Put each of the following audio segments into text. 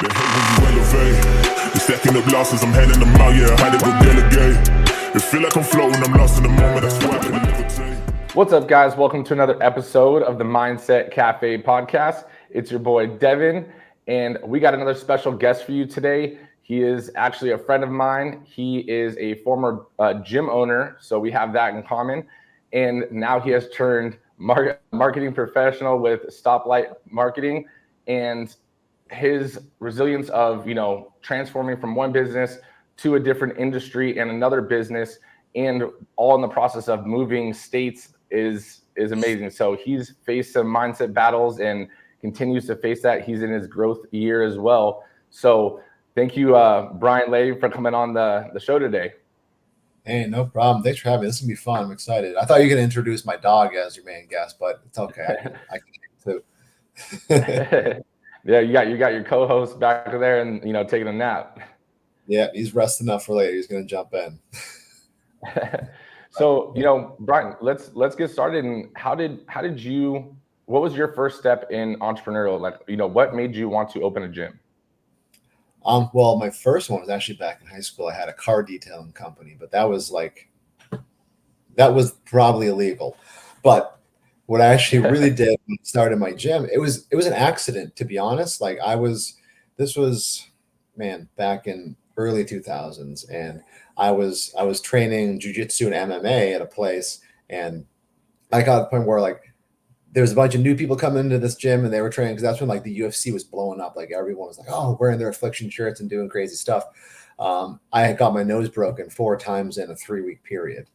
They hate when you elevate. You're stacking up losses, I'm handing them out, yeah, I had to go delegate. It feel like I'm floating, I'm lost in the moment, that's why I can levitate. What's up, guys? Welcome to another episode of the Mindset Cafe podcast. It's your boy, Devan, and we got another special guest for you today. He is actually a friend of mine. He is a former gym owner, so we have that in common. And now he has turned marketing professional with Stoplight Marketing, and his resilience of, transforming from one business to a different industry and another business, and all in the process of moving states is amazing. So he's faced some mindset battles and continues to face that. He's in his growth year as well. So thank you, Brian Lelli, for coming on the show today. Hey, no problem. Thanks for having me. This is going to be fun. I'm excited. I thought you were going to introduce my dog as your main guest, but it's okay. I can too. Yeah, you got your co-host back there and, taking a nap. Yeah, he's resting up for later. He's going to jump in. So, Brian, let's get started. And what was your first step in entrepreneurial? Like, what made you want to open a gym? Well, my first one was actually back in high school. I had a car detailing company, but that was probably illegal. But what I actually really did when I started my gym, it was an accident, to be honest. This was back in early 2000s, and I was training jiu-jitsu and MMA at a place, and I got to the point where there was a bunch of new people coming into this gym, and they were training because that's when the UFC was blowing up. Everyone was wearing their affliction shirts and doing crazy stuff. I had got my nose broken 4 times in a 3-week period.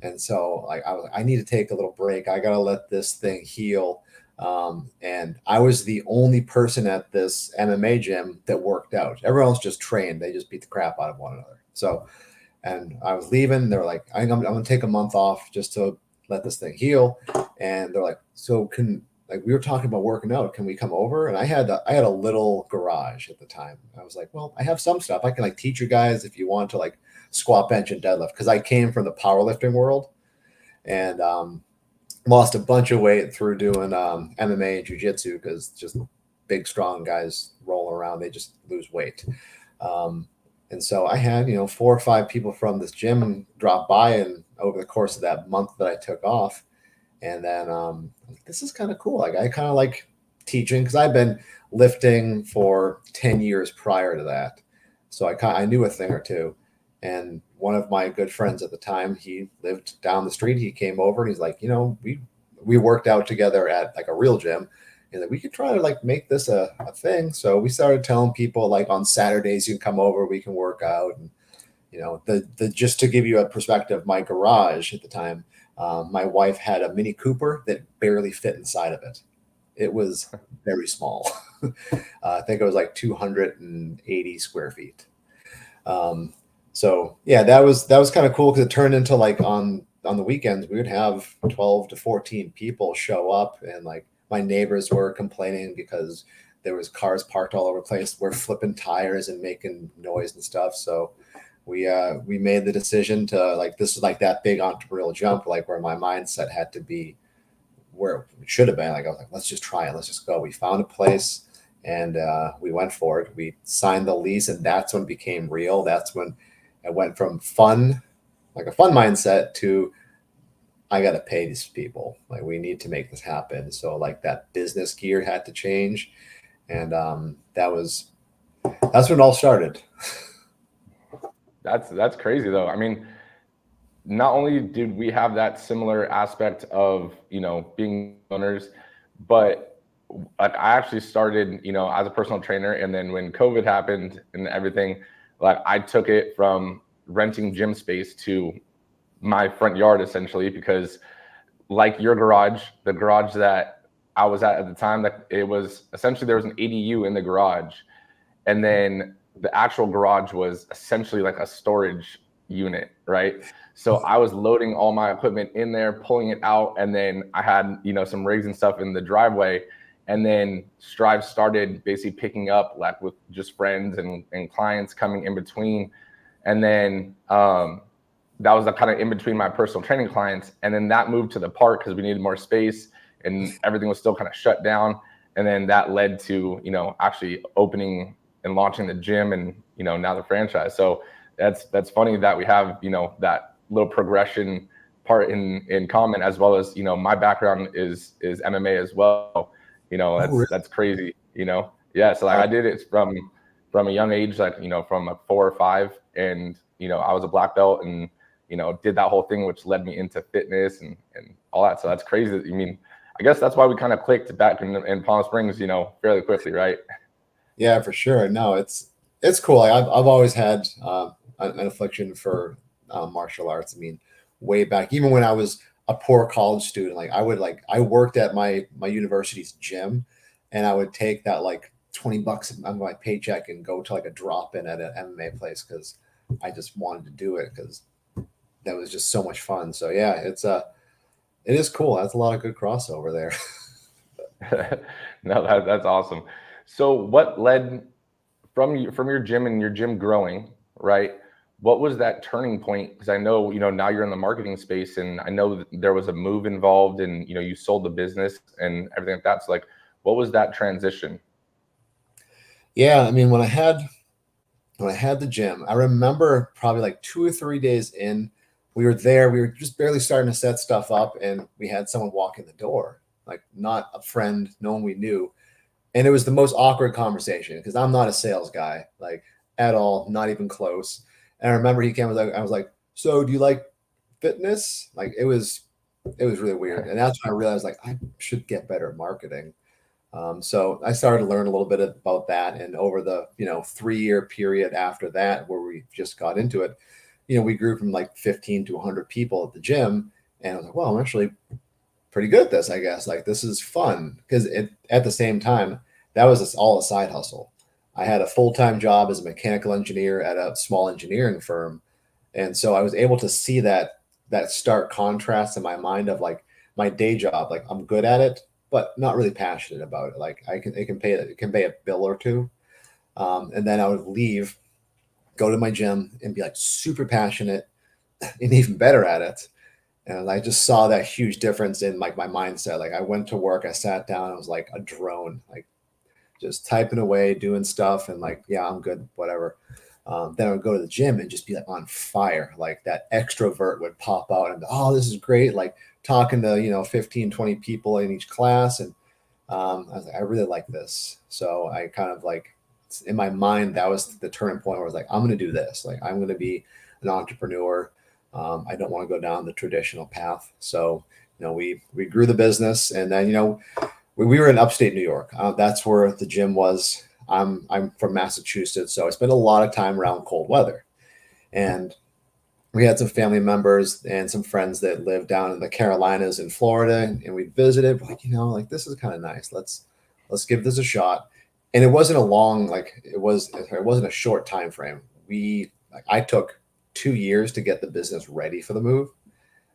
And so I need to take a little break. I got to let this thing heal. And I was the only person at this MMA gym that worked out. Everyone else just trained. They just beat the crap out of one another. So, and I was leaving. They were like, I'm going to take a month off just to let this thing heal. And they're like, so we were talking about working out. Can we come over? And I had a little garage at the time. I was like, well, I have some stuff. I can teach you guys if you want to squat, bench, and deadlift. Cause I came from the powerlifting world and, lost a bunch of weight through doing, MMA and jiu-jitsu. Cause just big, strong guys rolling around, they just lose weight. And so I had, 4 or 5 people from this gym drop by, and over the course of that month that I took off. And then this is kind of cool. I kind of like teaching because I've been lifting for 10 years prior to that. So I knew a thing or two. And one of my good friends at the time, he lived down the street. He came over and he's like, we worked out together at a real gym. And we could try to make this a thing. So we started telling people on Saturdays you can come over, we can work out. And the just to give you a perspective, my garage at the time, my wife had a Mini Cooper that barely fit inside of it. It was very small. I think it was 280 square feet. So yeah, that was kind of cool because it turned into on the weekends we would have 12 to 14 people show up, and my neighbors were complaining because there was cars parked all over the place. We're flipping tires and making noise and stuff. So we made the decision to this is that big entrepreneurial jump, where my mindset had to be where it should have been. I was like, let's just try it. Let's just go. We found a place and we went for it. We signed the lease, and that's when it became real. That's when I went from fun, a fun mindset to I got to pay these people. We need to make this happen. So that business gear had to change. And that's when it all started. That's crazy though. I mean, not only did we have that similar aspect of, being owners, but I actually started, as a personal trainer. And then when COVID happened and everything, I took it from renting gym space to my front yard essentially, because your garage, the garage that I was at the time, it was essentially, there was an ADU in the garage, and then the actual garage was essentially a storage unit, right? So I was loading all my equipment in there, pulling it out, and then I had some rigs and stuff in the driveway, and then Strive started basically picking up with just friends and clients coming in between, and then that was the kind of in between my personal training clients. And then that moved to the park because we needed more space and everything was still kind of shut down. And then that led to, actually opening and launching the gym and, you know, now the franchise. So that's funny that we have, you know, that little progression part in common, as well as, you know, my background is MMA as well. You know, Oh, really? that's crazy, you know? Yeah. So like I did it from a young age, like, you know, from like 4 or 5, and, you know, I was a black belt and, you know, did that whole thing, which led me into fitness and all that. So that's crazy. I mean, I guess that's why we kind of clicked back in Palm Springs, you know, fairly quickly, right? Yeah, for sure. No, it's cool. Like, I've always had an affliction for martial arts. I mean, way back, even when I was a poor college student, like I worked at my university's gym, and I would take that like $20 on my paycheck and go to like a drop in at an MMA place because I just wanted to do it because that was just so much fun. So yeah, it is cool. That's a lot of good crossover there. No, that's awesome. So what led from your gym and your gym growing, right? What was that turning point? Because I know, you know, now you're in the marketing space, and I know that there was a move involved, and, you know, you sold the business and everything like that. So like, what was that transition? Yeah, I mean, when I had the gym, I remember probably like 2 or 3 days in, we were there, we were just barely starting to set stuff up, and we had someone walk in the door, like not a friend, no one we knew. And it was the most awkward conversation because I'm not a sales guy, like at all, not even close. And I remember he came, I was like, so do you like fitness? Like it was really weird. And that's when I realized like I should get better at marketing. So I started to learn a little bit about that. And over the, 3-year period after that, where we just got into it, we grew from like 15 to 100 people at the gym. And I was like, well, I'm actually pretty good at this, I guess. Like, this is fun. Because at the same time, that was all a side hustle. I had a full-time job as a mechanical engineer at a small engineering firm. And so I was able to see that stark contrast in my mind of like my day job, like I'm good at it, but not really passionate about it. Like it can pay a bill or two. And then I would leave, go to my gym and be like super passionate and even better at it. And I just saw that huge difference in like my mindset. Like I went to work, I sat down, I was like a drone, like just typing away, doing stuff, and like, yeah, I'm good, whatever. Then I would go to the gym and just be like on fire. Like that extrovert would pop out and, oh, this is great. Like talking to, 15, 20 people in each class. And I was like, I really like this. So I kind of like, in my mind, that was the turning point where I was like, I'm going to do this. Like, I'm going to be an entrepreneur. I don't want to go down the traditional path. So, we grew the business, and then, we were in upstate New York. That's where the gym was. I'm from Massachusetts, so I spent a lot of time around cold weather. And we had some family members and some friends that lived down in the Carolinas in Florida, and we visited. Like, like this is kind of nice. Let's give this a shot. And it wasn't a long, like it wasn't a short time frame. I took 2 years to get the business ready for the move,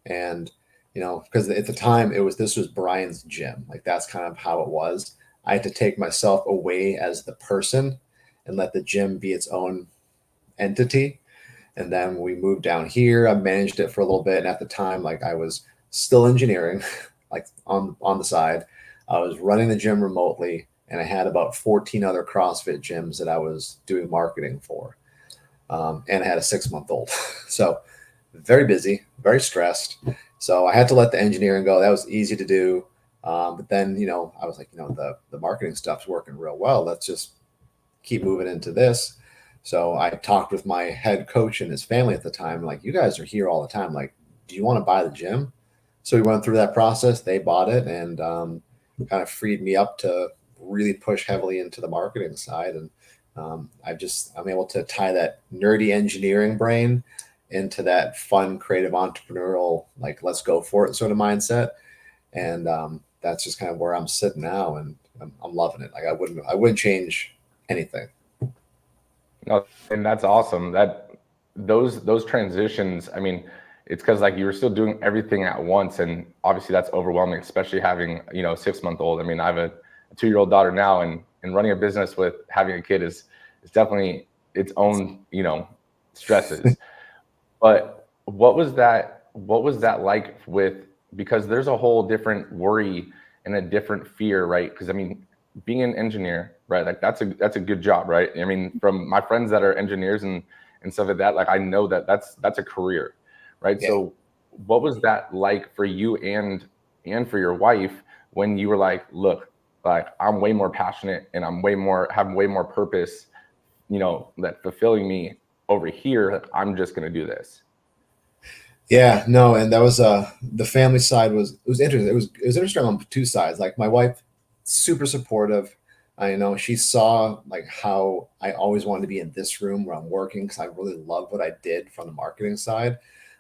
and because at the time this was Brian's gym. Like that's kind of how it was. I had to take myself away as the person and let the gym be its own entity. And then we moved down here. I managed it for a little bit. And at the time, like I was still engineering, like on the side. I was running the gym remotely, and I had about 14 other CrossFit gyms that I was doing marketing for. And I had a 6-month-old. So very busy, very stressed. So I had to let the engineering go. That was easy to do. But then, I was like, the marketing stuff's working real well. Let's just keep moving into this. So I talked with my head coach and his family at the time, like, you guys are here all the time. Like, do you want to buy the gym? So we went through that process. They bought it, and kind of freed me up to really push heavily into the marketing side. And I'm able to tie that nerdy engineering brain into that fun, creative, entrepreneurial, like, let's go for it sort of mindset. And that's just kind of where I'm sitting now, and I'm loving it. Like I wouldn't change anything. No, and that's awesome. That those transitions, I mean, it's because like you were still doing everything at once, and obviously that's overwhelming, especially having, a 6-month-old. I mean, I have a 2-year-old daughter now, and running a business with having a kid is definitely its own, stresses. But what was that like because there's a whole different worry and a different fear, right? Because I mean, being an engineer, right? Like that's a good job, right? I mean, from my friends that are engineers and stuff like that, like I know that that's a career, right? Yeah. So what was that like for you and for your wife when you were like, look, like I'm way more passionate and I'm have way more purpose, you know, that fulfilling me over here. I'm just gonna do this. Yeah, no, and that was the family side was interesting. It was interesting on two sides. Like my wife, super supportive. I know she saw like how I always wanted to be in this room where I'm working because I really love what I did from the marketing side.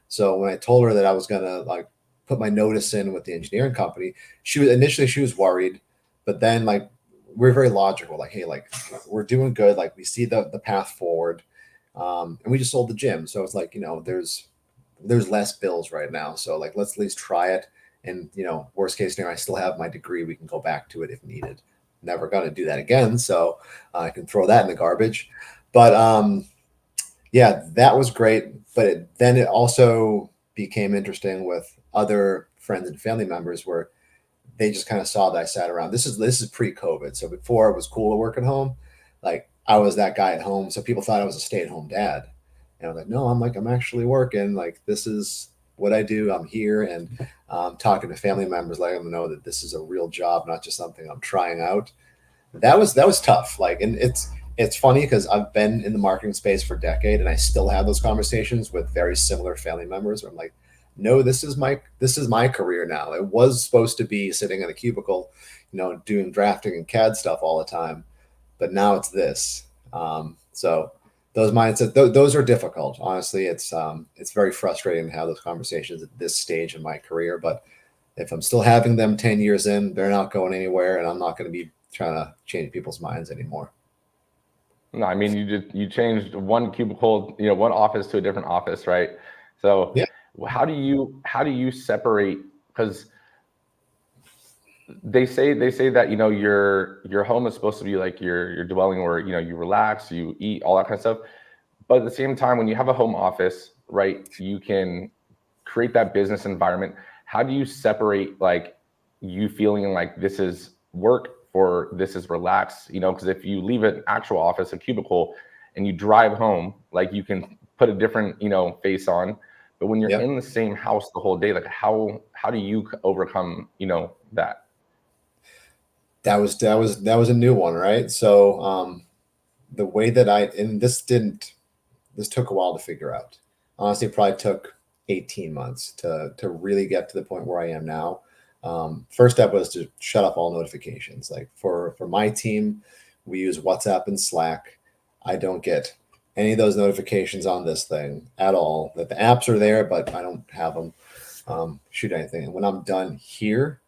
So when I told her that I was gonna like put my notice in with the engineering company, she was worried, but then like we're very logical. Like, hey, like we're doing good. Like we see the path forward, and we just sold the gym, so it's like there's less bills right now. So like, let's at least try it. And worst case scenario, I still have my degree. We can go back to it if needed. Never going to do that again. So I can throw that in the garbage. But yeah, that was great. But then it also became interesting with other friends and family members where they just kind of saw that I sat around. This is pre-COVID. So before it was cool to work at home, like I was that guy at home. So people thought I was a stay-at-home dad. And I'm like, no, I'm actually working. Like this is what I do. I'm here and talking to family members, letting them know that this is a real job, not just something I'm trying out. That was tough. Like, and it's funny because I've been in the marketing space for a decade and I still have those conversations with very similar family members where I'm like, no, this is my career now. It was supposed to be sitting in a cubicle, doing drafting and CAD stuff all the time, but now it's this. So those mindsets, those are difficult. Honestly, it's very frustrating to have those conversations at this stage in my career. But if I'm still having them 10 years in, they're not going anywhere, and I'm not going to be trying to change people's minds anymore. No, I mean, you changed one cubicle, one office to a different office, right? So Yeah. how do you separate? Because they say that your home is supposed to be like your dwelling where you relax, you eat, all that kind of stuff. But at the same time, when you have a home office, right, you can create that business environment. How do you separate like you feeling like this is work or this is relax? Because if you leave an actual office, a cubicle, and you drive home, like you can put a different face on. But when you're Yep. in the same house the whole day, like how do you overcome that? That was a new one, right? So the way that and this took a while to figure out. Honestly, it probably took 18 months to really get to the point where I am now. First step was to shut off all notifications. Like for my team, we use WhatsApp and Slack. I don't get any of those notifications on this thing at all. That the apps are there, but I don't have them shoot anything. And when I'm done here,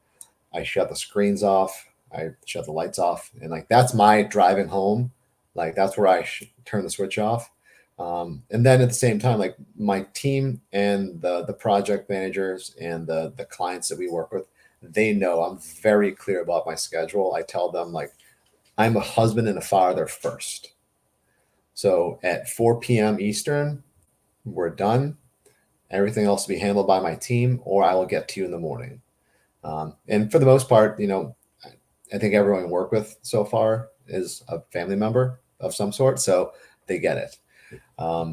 I shut the screens off. I shut the lights off, and like that's my driving home. Like that's where I turn the switch off. And then at the same time, like my team and the project managers and the clients that we work with, they know I'm very clear about my schedule. I tell them like I'm a husband and a father first. So at 4 p.m. Eastern, we're done. Everything else will be handled by my team, or I will get to you in the morning. And for the most part, I think everyone we work with so far is a family member of some sort, so they get it.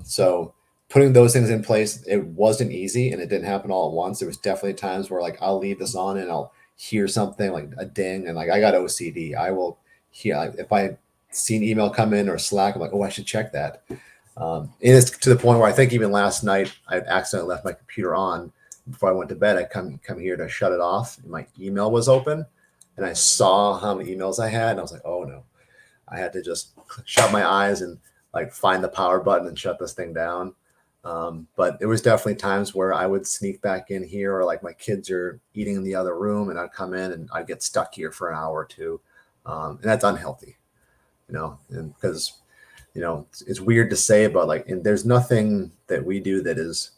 So putting those things in place, it wasn't easy, and it didn't happen all at once. There was definitely times where like I'll leave this on and I'll hear something like a ding, and like I got OCD. I will hear like, if I see an email come in or Slack, I'm like, oh, I should check that. And it's to the point where I think even last night I accidentally left my computer on before I went to bed. I come here to shut it off, and my email was open, and I saw how many emails I had, and I was like, oh no. I had to just shut my eyes and like find the power button and shut this thing down. But there was definitely times where I would sneak back in here, or like my kids are eating in the other room and I'd come in and I'd get stuck here for an hour or two. And that's unhealthy, and because, it's weird to say, but like, and there's nothing that we do that is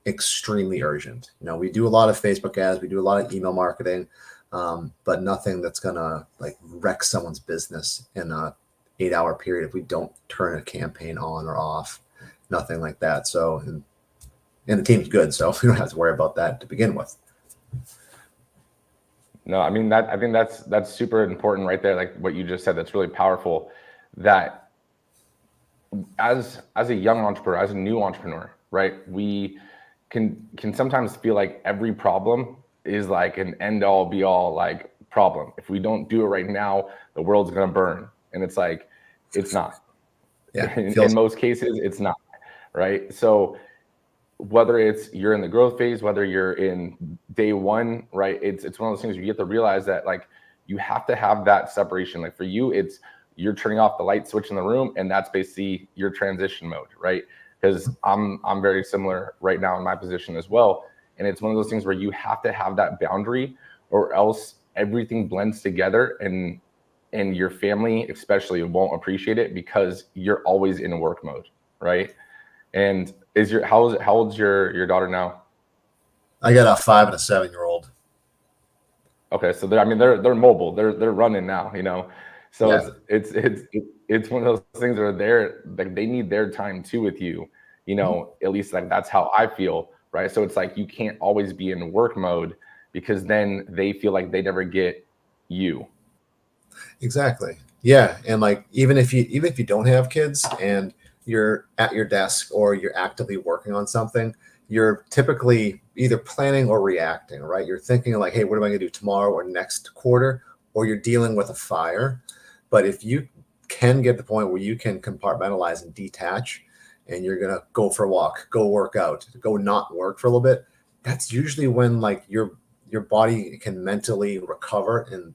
extremely urgent. We do a lot of Facebook ads, we do a lot of email marketing, but nothing that's gonna like wreck someone's business in a 8-hour period if we don't turn a campaign on or off. Nothing like that. So, and the team's good, so we don't have to worry about that to begin with. No, I mean I think that's super important right there. Like what you just said, that's really powerful. That as a young entrepreneur, as a new entrepreneur, right? We can sometimes feel like every problem is like an end all be all like problem. If we don't do it right now, the world's gonna burn. And it's like, it's not. Yeah, In feels most cases, it's not, right? So whether it's you're in the growth phase, whether you're in day one, right? It's one of those things where you get to realize that like you have to have that separation. Like for you, it's you're turning off the light switch in the room, and that's basically your transition mode, right? Because I'm very similar right now in my position as well. And it's one of those things where you have to have that boundary, or else everything blends together, and your family especially won't appreciate it because you're always in work mode, right? And is your how old's your daughter now? I got a 5 and a 7-year-old. Okay, so they're mobile. They're running now, you know. So Yeah, it's one of those things where they're like they need their time too with you, you know. At least like that's how I feel, right? So it's like you can't always be in work mode because then they feel like they never get you. exactly. Yeah, and like even if you don't have kids and you're at your desk or you're actively working on something, you're typically either planning or reacting, right? You're thinking like, hey, what am I going to do tomorrow or next quarter? Or you're dealing with a fire. But if you can get to the point where you can compartmentalize and detach, and you're gonna go for a walk, go work out, go not work for a little bit, that's usually when like your body can mentally recover and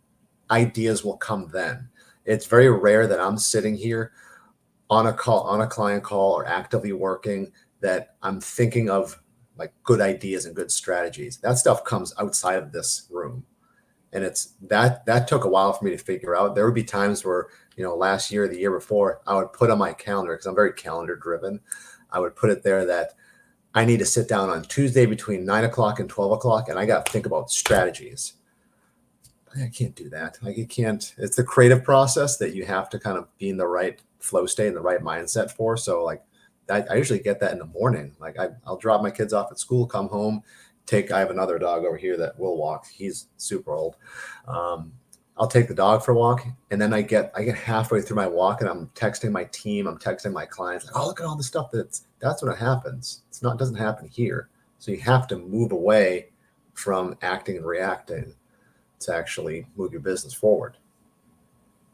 ideas will come then. It's very rare that I'm sitting here on a call, on a client call, or actively working that I'm thinking of like good ideas and good strategies. That stuff comes outside of this room. And it's that took a while for me to figure out. There would be times where, last year, the year before, I would put on my calendar, because I'm very calendar driven. I would put it there that I need to sit down on Tuesday between 9 o'clock and 12 o'clock, and I got to think about strategies. I can't do that. Like, you can't. It's the creative process that you have to kind of be in the right flow state and the right mindset for. So, like, I usually get that in the morning. Like, I'll drop my kids off at school, come home, I have another dog over here that will walk. He's super old. Um, I'll take the dog for a walk, and then I get halfway through my walk, and I'm texting my team, I'm texting my clients, like, oh, look at all the stuff that's when it happens. It doesn't happen here. So you have to move away from acting and reacting to actually move your business forward.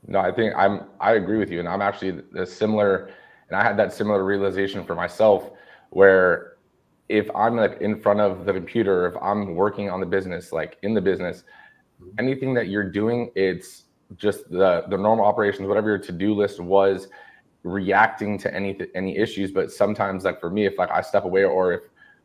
No, I think I agree with you, and I'm actually the similar, and I had that similar realization for myself, where if I'm like in front of the computer, if I'm working on the business, like in the business, anything that you're doing, it's just the normal operations, whatever your to-do list was, reacting to any issues. But sometimes, like for me, if like I step away, or if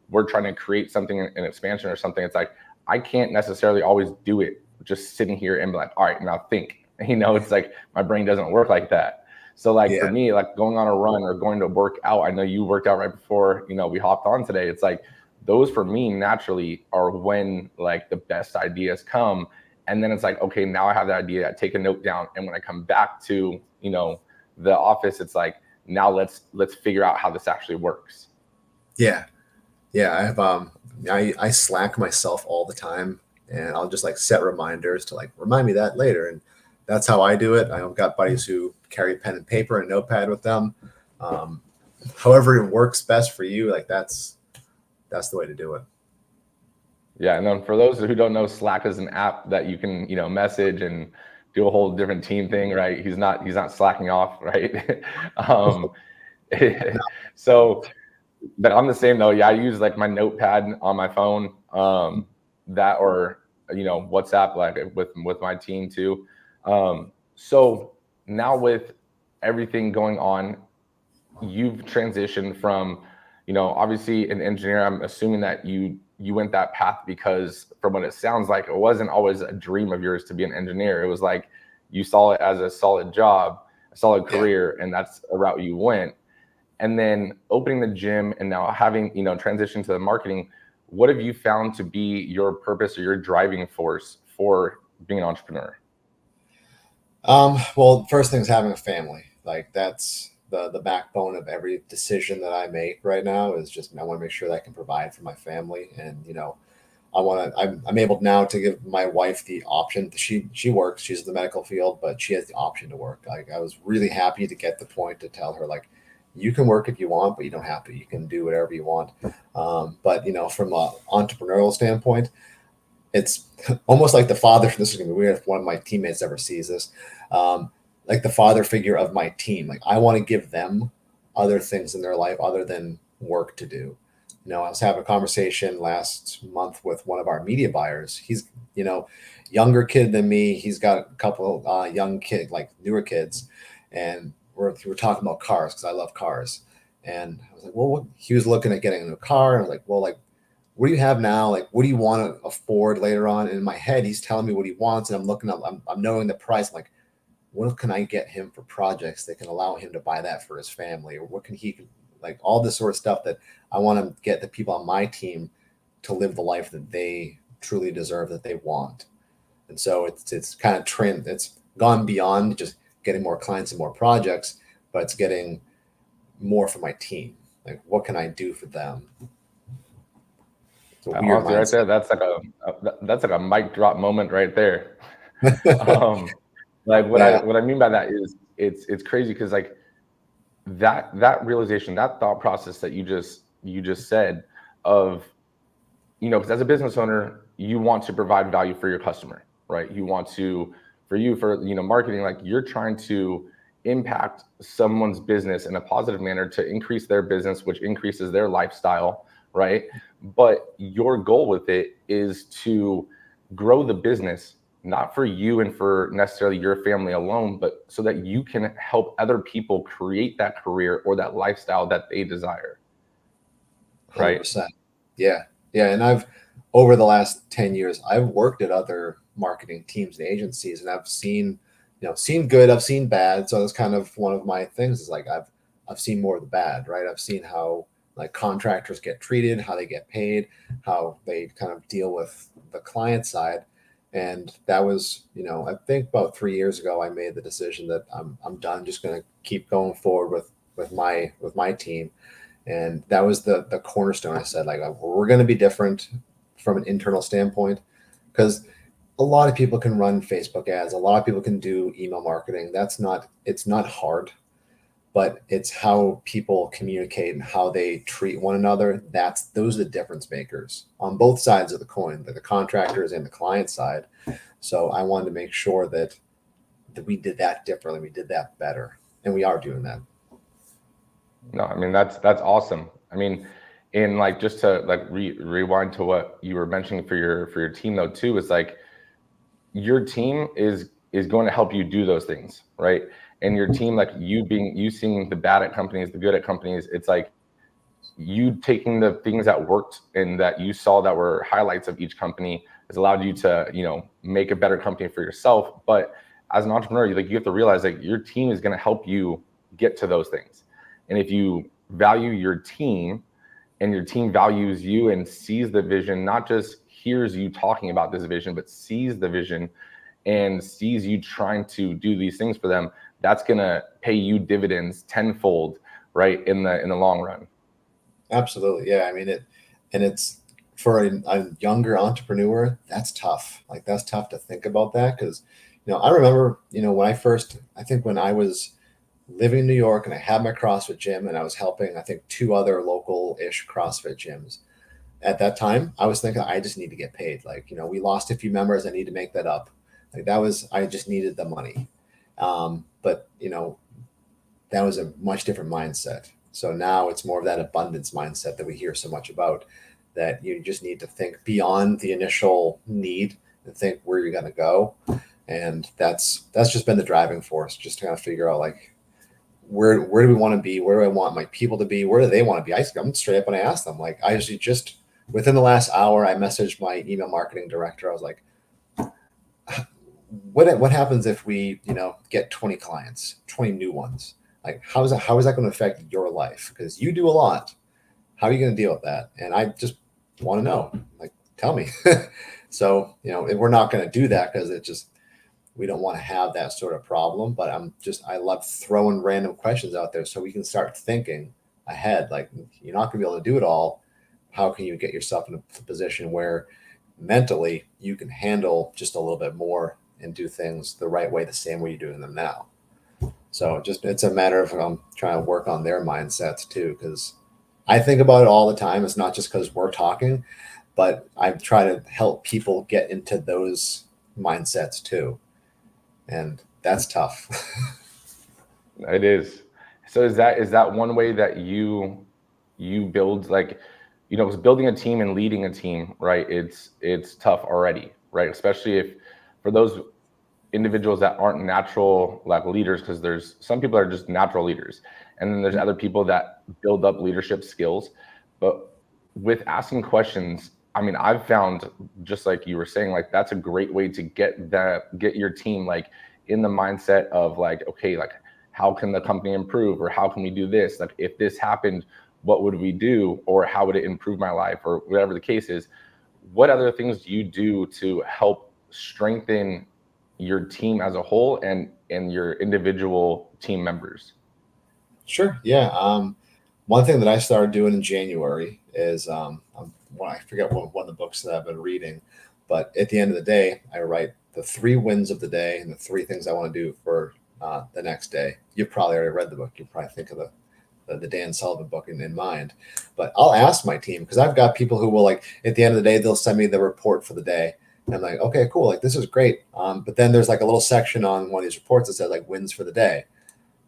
we're trying to create something, an expansion or something, it's like I can't necessarily always do it just sitting here and be like, all right, now think. It's like my brain doesn't work like that. So like for Yeah. me, like going on a run or going to work out, I know you worked out right before, we hopped on today. It's like those for me naturally are when like the best ideas come. And then it's like, okay, now I have that idea, I take a note down. And when I come back to, the office, it's like, now let's figure out how this actually works. Yeah. Yeah. I slack myself all the time, and I'll just like set reminders to like remind me that later. And that's how I do it. I've got buddies who carry pen and paper and notepad with them. Um, However it works best for you, like that's the way to do it. Yeah, and then for those who don't know, Slack is an app that you can, message and do a whole different team thing, right? He's not slacking off, right? um, so, but I'm the same though. Yeah, I use like my notepad on my phone, that or WhatsApp, like with my team too. So now with everything going on, you've transitioned from, obviously an engineer. I'm assuming that you went that path because from what it sounds like, it wasn't always a dream of yours to be an engineer. It was like you saw it as a solid job, a solid career, and that's a route you went. And then opening the gym and now having, transition to the marketing, what have you found to be your purpose or your driving force for being an entrepreneur? Well, first thing is having a family. Like, that's the backbone of every decision that I make right now, is just I want to make sure that I can provide for my family. And I'm able now to give my wife the option. She works, she's in the medical field, but she has the option to work. Like, I was really happy to get the point to tell her, like, you can work if you want, but you don't have to. You can do whatever you want. But from an entrepreneurial standpoint, it's almost like the father. This is gonna be weird if one of my teammates ever sees this. Like the father figure of my team. Like, I want to give them other things in their life other than work to do. I was having a conversation last month with one of our media buyers. He's, younger kid than me. He's got a couple young kid, like newer kids, and we're talking about cars because I love cars. And I was like, well, he was looking at getting a new car. And I was like, well, like, what do you have now? Like, what do you want to afford later on? And in my head, he's telling me what he wants, and I'm looking up, I'm knowing the price. I'm like, what can I get him for projects that can allow him to buy that for his family? Or what can he, like, all this sort of stuff that I want to get the people on my team to live the life that they truly deserve, that they want. And so it's kind of trend. It's gone beyond just getting more clients and more projects, but it's getting more for my team. Like, what can I do for them? Honestly, right there, that's like a mic drop moment right there. Like, what I mean by that is it's crazy because, like, that realization, that thought process that you just said of, because as a business owner, you want to provide value for your customer, right? You want to, for marketing, like, you're trying to impact someone's business in a positive manner to increase their business, which increases their lifestyle, right? But your goal with it is to grow the business, not for you and for necessarily your family alone, but so that you can help other people create that career or that lifestyle that they desire. Right? 100%. Yeah. And over the last 10 years, I've worked at other marketing teams and agencies, and I've seen good, I've seen bad. So that's kind of one of my things, is like, I've seen more of the bad, right? I've seen how, like, contractors get treated, how they get paid, how they kind of deal with the client side. And that was, I think about 3 years ago, I made the decision that I'm done, just going to keep going forward with my team. And that was the cornerstone. I said, like, we're going to be different from an internal standpoint, because a lot of people can run Facebook ads. A lot of people can do email marketing. It's not hard, but it's how people communicate and how they treat one another. Those are the difference makers on both sides of the coin, the contractors and the client side. So I wanted to make sure that we did that differently. We did that better, and we are doing that. No, I mean, that's awesome. I mean, and, like, just to, like, rewind to what you were mentioning for your team though too, is like, your team is going to help you do those things, right? And your team, like, you seeing the bad at companies, the good at companies, it's like you taking the things that worked and that you saw that were highlights of each company has allowed you to, make a better company for yourself. But as an entrepreneur, you have to realize, like, your team is going to help you get to those things. And if you value your team and your team values you and sees the vision, not just hears you talking about this vision, but sees the vision and sees you trying to do these things for them, that's going to pay you dividends tenfold, right, in the long run. Absolutely. Yeah. I mean, it's for a younger entrepreneur, that's tough. Like, that's tough to think about that. Cause, I remember, when I was living in New York and I had my CrossFit gym, and I was helping, I think, 2 other local-ish CrossFit gyms. At that time, I was thinking, I just need to get paid. Like, we lost a few members. I need to make that up. Like, I just needed the money. But that was a much different mindset. So now it's more of that abundance mindset that we hear so much about, that you just need to think beyond the initial need and think where you're going to go. And that's just been the driving force, just to kind of figure out, like, where do we want to be? Where do I want my people to be? Where do they want to be? I'm straight up, and I asked them, like, I usually just within the last hour, I messaged my email marketing director. I was like, what happens if we, get 20 clients, 20 new ones? Like, how is that going to affect your life? Because you do a lot. How are you going to deal with that? And I just want to know, like, tell me. So, we're not going to do that because we don't want to have that sort of problem. But I love throwing random questions out there so we can start thinking ahead. Like, you're not going to be able to do it all. How can you get yourself in a position where mentally you can handle just a little bit more and do things the right way, the same way you're doing them now. So just, it's a matter of trying to work on their mindsets too, because I think about it all the time. It's not just because we're talking, but I try to help people get into those mindsets too. And that's tough. It is. So is that one way that you build, like, you know, 'cause building a team and leading a team, right? It's tough already, right? Especially if for those individuals that aren't natural like leaders, because there's some people that are just natural leaders, and then there's other people that build up leadership skills. But with asking questions, I mean, I've found, just like you were saying, like that's a great way to get your team like in the mindset of like, okay, like how can the company improve, or how can we do this? Like if this happened, what would we do, or how would it improve my life, or whatever the case is. What other things do you do to help strengthen your team as a whole and your individual team members? Sure. Yeah. One thing that I started doing in January is well, I forget one of the books that I've been reading, but at the end of the day, I write the 3 wins of the day and the 3 things I want to do for the next day. You've probably already read the book. You probably think of the Dan Sullivan book in mind, but I'll ask my team, because I've got people who will, like, at the end of the day, they'll send me the report for the day. And I'm like, okay, cool. Like, this is great. But then there's like a little section on one of these reports that says like wins for the day.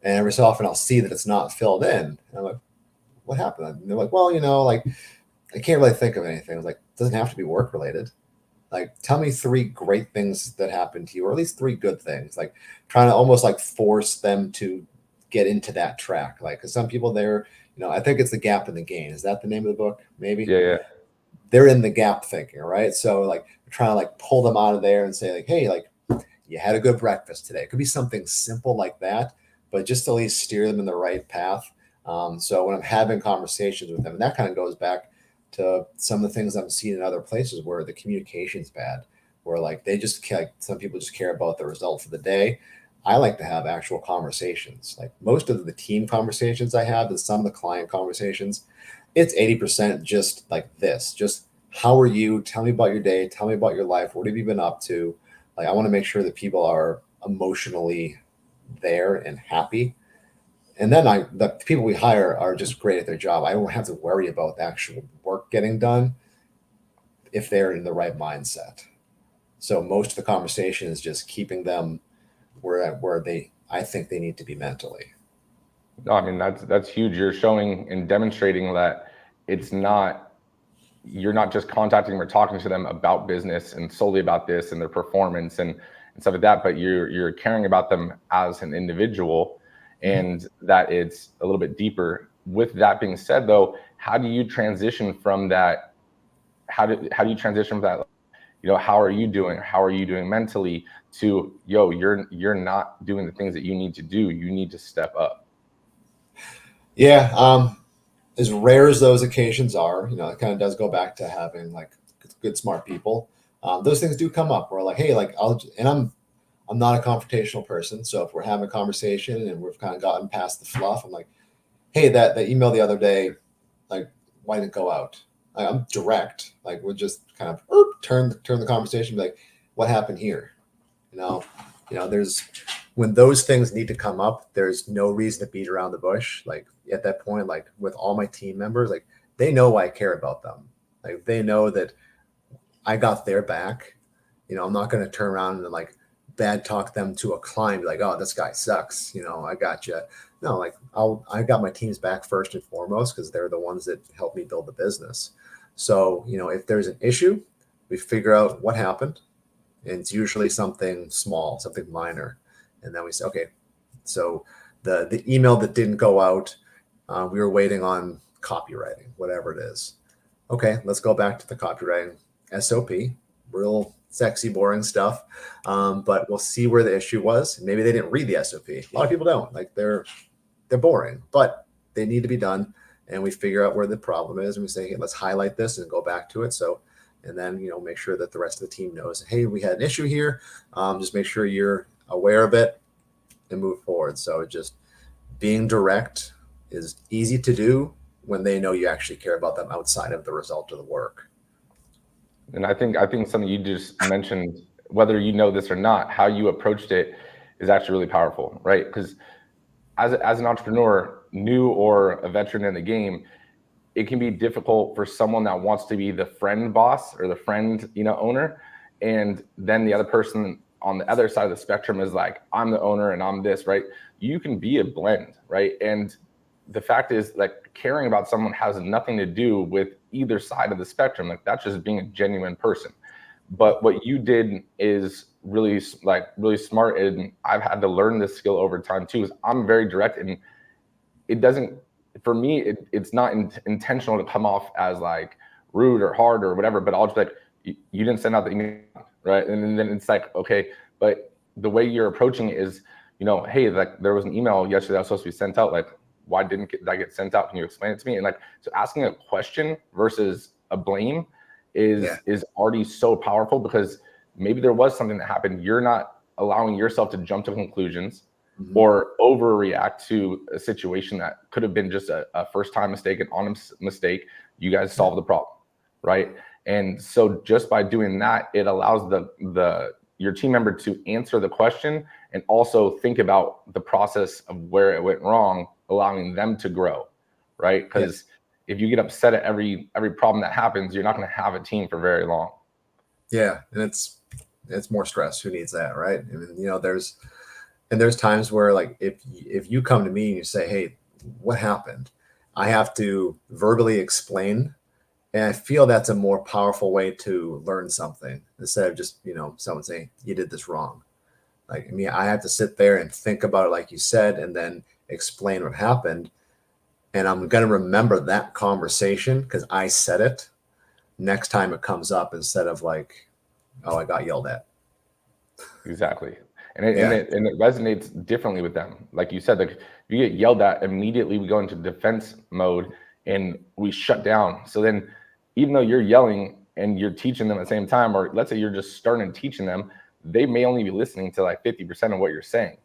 And every so often I'll see that it's not filled in. And I'm like, what happened? And they're like, well, you know, like I can't really think of anything. I was like, it doesn't have to be work related. Like, tell me 3 great things that happened to you, or at least 3 good things. Like trying to almost like force them to get into that track. Like, cause some people there, you know, I think it's The Gap in the Gain. Is that the name of the book? Maybe. Yeah. They're in the gap thinking, right? So like trying to like pull them out of there and say like, hey, like you had a good breakfast today. It could be something simple like that, but just at least steer them in the right path. So when I'm having conversations with them, and that kind of goes back to some of the things I'm seeing in other places where the communication's bad, where like they just like some people just care about the result for the day. I like to have actual conversations. Like most of the team conversations I have and some of the client conversations, it's 80% just like this. Just how are you? Tell me about your day. Tell me about your life. What have you been up to? Like I want to make sure that people are emotionally there and happy. And then the people we hire are just great at their job. I don't have to worry about the actual work getting done if they're in the right mindset. So most of the conversation is just keeping them where I think they need to be mentally. No, I mean that's huge. You're showing and demonstrating that it's not, you're not just contacting them or talking to them about business and solely about this and their performance and stuff like that, but you're caring about them as an individual, and that it's a little bit deeper. With that being said, though, how do you transition from that? How do you transition from that? You know, how are you doing? How are you doing mentally? To you're not doing the things that you need to do. You need to step up. Yeah. As rare as those occasions are, you know, it kind of does go back to having like good, smart people. Those things do come up where like, hey, like I'm not a confrontational person. So if we're having a conversation and we've kind of gotten past the fluff, I'm like, hey, that email the other day, like, why didn't it go out? Like, I'm direct. Like we'll just kind of turn the conversation, be like, what happened here? There's when those things need to come up, there's no reason to beat around the bush. Like at that point, like with all my team members, like they know I care about them. Like they know that I got their back. You know, I'm not going to turn around and like bad talk them to a client, be like, oh, this guy sucks. You know, I got you. No, like I got my team's back first and foremost because they're the ones that help me build the business. So, you know, if there's an issue, we figure out what happened. And it's usually something small, something minor. And then we say, okay, so the email that didn't go out, we were waiting on copywriting, whatever it is. Okay, let's go back to the copywriting SOP, real sexy, boring stuff. But we'll see where the issue was. Maybe they didn't read the SOP. A lot of people don't. Like they're boring, but they need to be done. And we figure out where the problem is, and we say, hey, let's highlight this and go back to it. And then, you know, make sure that the rest of the team knows, hey, we had an issue here. Just make sure you're aware of it and move forward. So just being direct is easy to do when they know you actually care about them outside of the result of the work. And I think something you just mentioned, whether you know this or not, how you approached it is actually really powerful, right? Because as an entrepreneur, new or a veteran in the game, it can be difficult for someone that wants to be the friend boss or the friend, owner, and then the other person on the other side of the spectrum is like, I'm the owner and I'm this, right? You can be a blend, right? And the fact is, like, caring about someone has nothing to do with either side of the spectrum. Like, that's just being a genuine person. But what you did is really, like, really smart, and I've had to learn this skill over time too. Is I'm very direct, and it doesn't, for me, it's not intentional to come off as like rude or hard or whatever, but I'll just be like, you didn't send out the email, right? And then it's like, okay, but the way you're approaching it is, hey, like, there was an email yesterday that was supposed to be sent out. Like, why didn't that get sent out? Can you explain it to me? And like, so asking a question versus a blame is already so powerful, because maybe there was something that happened. You're not allowing yourself to jump to conclusions or overreact to a situation that could have been just a first-time mistake, an honest mistake. You guys solve the problem, right? And so just by doing that, it allows your team member to answer the question and also think about the process of where it went wrong, allowing them to grow, right? Because if you get upset at every problem that happens, you're not going to have a team for very long. Yeah, and it's more stress. Who needs that, right? I mean, there's times where, like, if you come to me and you say, hey, what happened? I have to verbally explain. And I feel that's a more powerful way to learn something, instead of just, someone saying, you did this wrong. Like, I mean, I have to sit there and think about it, like you said, and then explain what happened. And I'm going to remember that conversation because I said it next time it comes up, instead of like, oh, I got yelled at. Exactly. And it resonates differently with them. Like you said, like, if you get yelled at, immediately we go into defense mode and we shut down. So then, even though you're yelling and you're teaching them at the same time, or let's say you're just starting teaching them, they may only be listening to like 50% of what you're saying.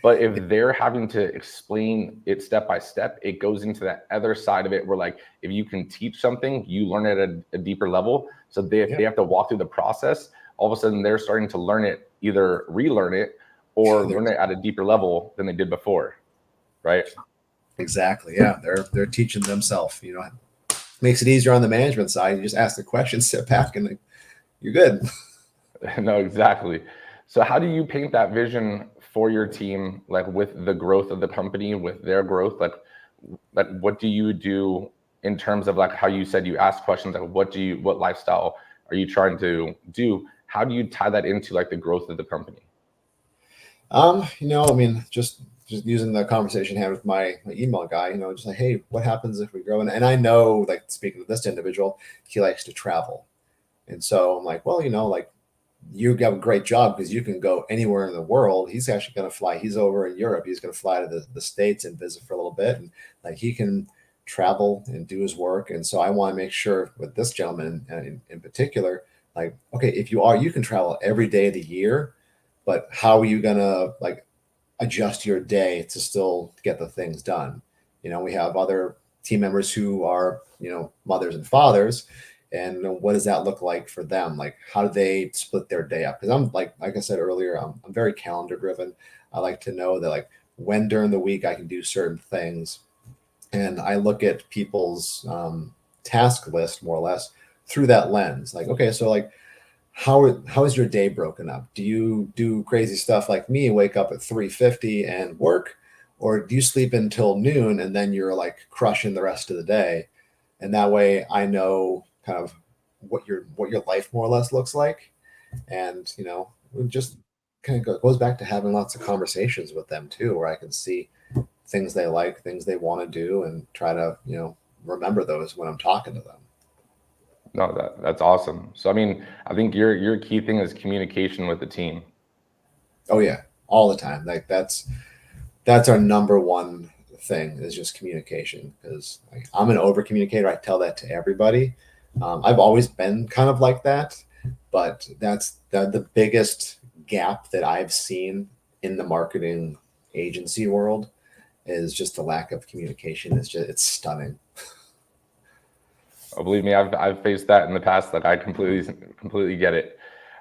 But if they're having to explain it step by step, it goes into that other side of it where, like, if you can teach something, you learn it at a deeper level. So if they have to walk through the process, all of a sudden they're starting to learn it, either relearn it or learn it at a deeper level than they did before, right? Exactly. Yeah, they're teaching themselves. Makes it easier on the management side. You just ask the question, sit back, and you're good. No, exactly. So how do you paint that vision for your team, like with the growth of the company, with their growth? Like what do you do in terms of, like, how you said you ask questions, like what lifestyle are you trying to do? How do you tie that into, like, the growth of the company? I mean, just using the conversation I had with my email guy, just like, hey, what happens if we grow? And I know, like, speaking to this individual, he likes to travel. And so I'm like, well, like, you have a great job because you can go anywhere in the world. He's actually going to fly. He's over in Europe. He's going to fly to the States and visit for a little bit. And, like, he can travel and do his work. And so I want to make sure with this gentleman in particular, like, okay, if you can travel every day of the year, but how are you going to, like, adjust your day to still get the things done? We have other team members who are, mothers and fathers. And what does that look like for them? Like, how do they split their day up? Because I'm like I said earlier, I'm very calendar driven. I like to know that, like, when during the week I can do certain things. And I look at people's task list more or less through that lens. Like, okay, so, like, how is your day broken up? Do you do crazy stuff like me, wake up at 3:50 and work? Or do you sleep until noon and then you're, like, crushing the rest of the day? And that way I know kind of what your life more or less looks like. And, it just kind of goes back to having lots of conversations with them too, where I can see things they like, things they want to do, and try to, remember those when I'm talking to them. No, that's awesome. So, I mean, I think your key thing is communication with the team. Oh yeah, all the time. Like, that's our number one thing, is just communication, because, like, I'm an over communicator. I tell that to everybody. I've always been kind of like that, but that's the biggest gap that I've seen in the marketing agency world, is just the lack of communication. It's stunning. Oh, believe me, I've faced that in the past. Like I completely get it.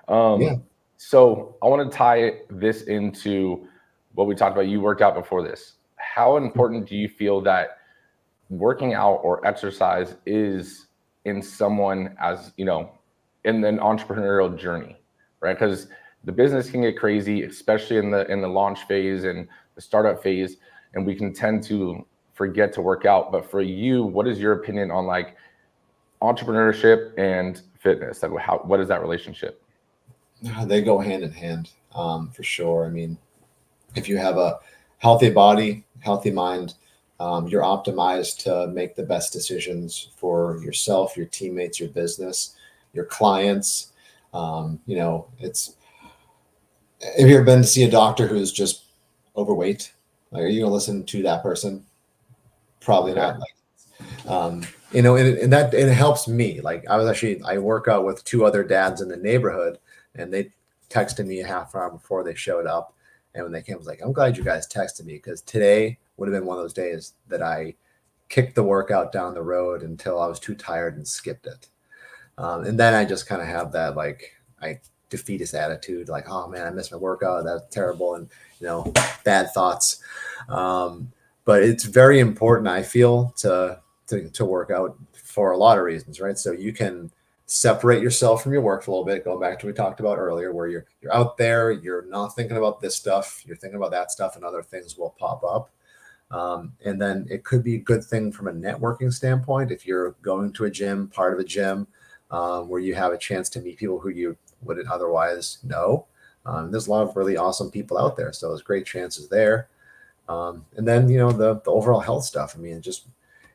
Yeah. So I want to tie this into what we talked about. You worked out before this. How important do you feel that working out or exercise is in someone, as you know, in an entrepreneurial journey, right? Because the business can get crazy, especially in the launch phase and the startup phase, and we can tend to forget to work out. But for you, what is your opinion on like entrepreneurship and fitness? Like what is that relationship? They go hand in hand, for sure. I mean, if you have a healthy body, healthy mind, you're optimized to make the best decisions for yourself, your teammates, your business, your clients. It's, have you ever been to see a doctor who's just overweight? Like, are you gonna listen to that person? Probably Okay. not. And that it helps me. Like I work out with two other dads in the neighborhood, and they texted me a half hour before they showed up. And when they came, I was like, I'm glad you guys texted me, because today would have been one of those days that I kicked the workout down the road until I was too tired and skipped it. And then I just kind of have that I defeatist attitude, like, oh man, I missed my workout. That's terrible, and bad thoughts. But it's very important, I feel, to work out for a lot of reasons, right? So you can separate yourself from your work for a little bit, going back to what we talked about earlier, where you're out there, you're not thinking about this stuff, you're thinking about that stuff, and other things will pop up. And then it could be a good thing from a networking standpoint if you're going to a gym, part of a gym, where you have a chance to meet people who you wouldn't otherwise know. There's a lot of really awesome people out there, so there's great chances there. And then the overall health stuff. I mean,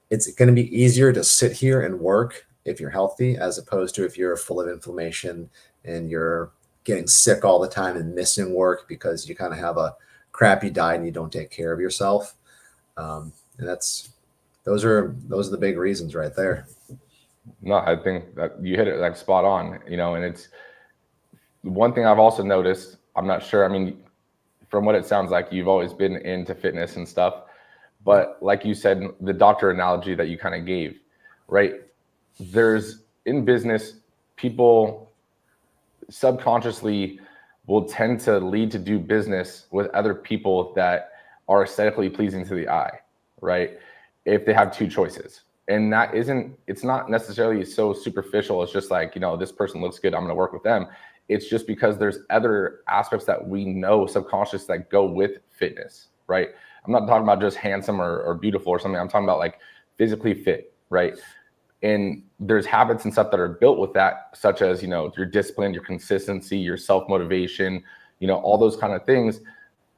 it's going to be easier to sit here and work if you're healthy, as opposed to if you're full of inflammation and you're getting sick all the time and missing work because you kind of have a crappy diet and you don't take care of yourself. And those are the big reasons right there. No, I think that you hit it like spot on, and it's one thing I've also noticed. I'm not sure. I mean, from what it sounds like, you've always been into fitness and stuff. But like you said, the doctor analogy that you kind of gave, right? There's in business, people subconsciously will tend to lead to do business with other people that are aesthetically pleasing to the eye, right? If they have two choices. And it's not necessarily so superficial. It's just like, this person looks good, I'm going to work with them. It's just because there's other aspects that we know subconscious that go with fitness, right? I'm not talking about just handsome or beautiful or something. I'm talking about like physically fit, right? And there's habits and stuff that are built with that, such as, your discipline, your consistency, your self-motivation, all those kind of things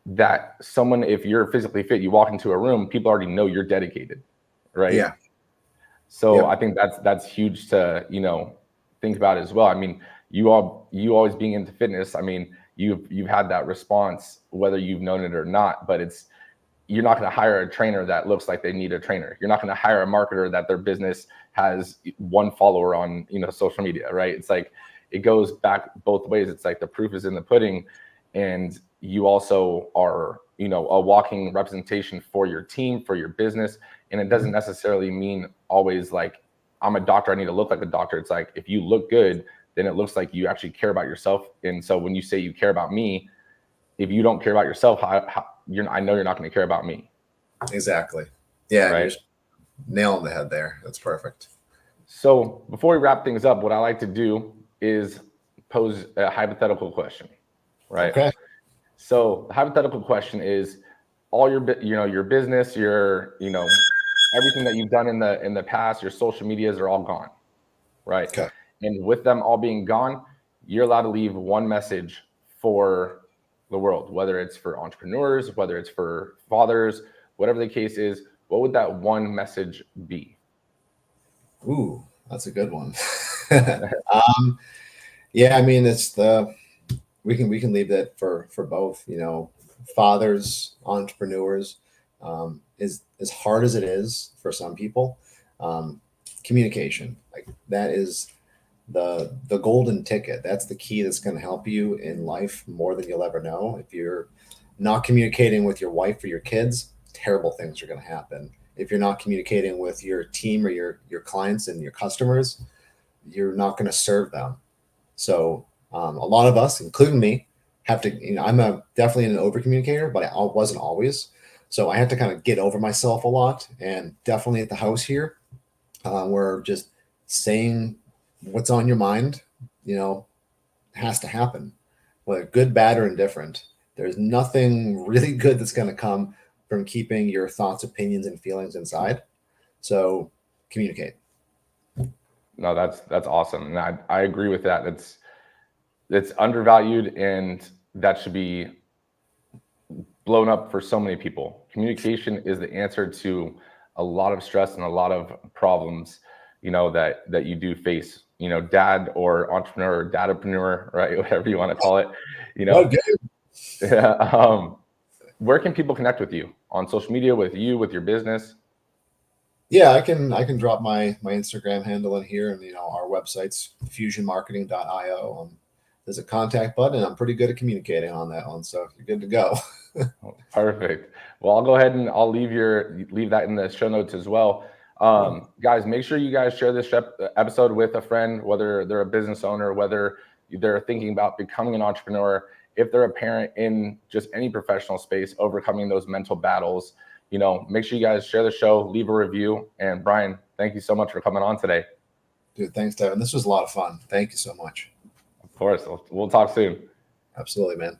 that someone, if you're physically fit, you walk into a room, people already know you're dedicated, right? Yeah. So Yep. I think that's huge to, think about as well. I mean, you always being into fitness, I mean, you've had that response, whether you've known it or not, but you're not going to hire a trainer that looks like they need a trainer. You're not going to hire a marketer that their business has one follower on, social media, right? It's like, it goes back both ways. It's like the proof is in the pudding, and you also are, a walking representation for your team, for your business. And it doesn't necessarily mean always like, I'm a doctor, I need to look like a doctor. It's like, if you look good, then it looks like you actually care about yourself. And so when you say you care about me, if you don't care about yourself, I know you're not going to care about me. Exactly. Yeah. Right. You're just nailing the head there. That's perfect. So before we wrap things up, what I like to do is pose a hypothetical question, right? Okay. So the hypothetical question is, all your business, everything that you've done in the past, your social medias are all gone, right? Okay. And with them all being gone, you're allowed to leave one message for the world, whether it's for entrepreneurs, whether it's for fathers, whatever the case is. What would that one message be? Ooh, that's a good one. Yeah, I mean, we can leave that for both, fathers, entrepreneurs. As hard as it is for some people, communication, like that is the golden ticket. That's the key that's going to help you in life more than you'll ever know. If you're not communicating with your wife or your kids, terrible things are going to happen. if you're not communicating with your team or your clients and your customers, you're not going to serve them. So a lot of us, including me, have to, I'm definitely an over communicator, but I wasn't always. So I had to kind of get over myself a lot. And definitely at the house here, we're just saying what's on your mind, has to happen, whether good, bad, or indifferent. There's nothing really good that's going to come from keeping your thoughts, opinions, and feelings inside. So communicate. No, that's awesome. And I agree with that. It's undervalued, and that should be blown up for so many people. Communication is the answer to a lot of stress and a lot of problems, that you do face, dad or entrepreneur or dadapreneur, right? Whatever you want to call it, Okay. Yeah. Where can people connect with you on social media, with your business? Yeah, I can drop my Instagram handle in here, and our website's fusionmarketing.io. There's a contact button, and I'm pretty good at communicating on that one, so you're good to go. Perfect. Well, I'll go ahead and I'll leave that in the show notes as well. Guys, make sure you guys share this episode with a friend, whether they're a business owner, whether they're thinking about becoming an entrepreneur, if they're a parent in just any professional space, overcoming those mental battles. Make sure you guys share the show, leave a review. And Brian, thank you so much for coming on today. Dude, thanks, Devin. This was a lot of fun. Thank you so much. Of course. We'll talk soon. Absolutely, man.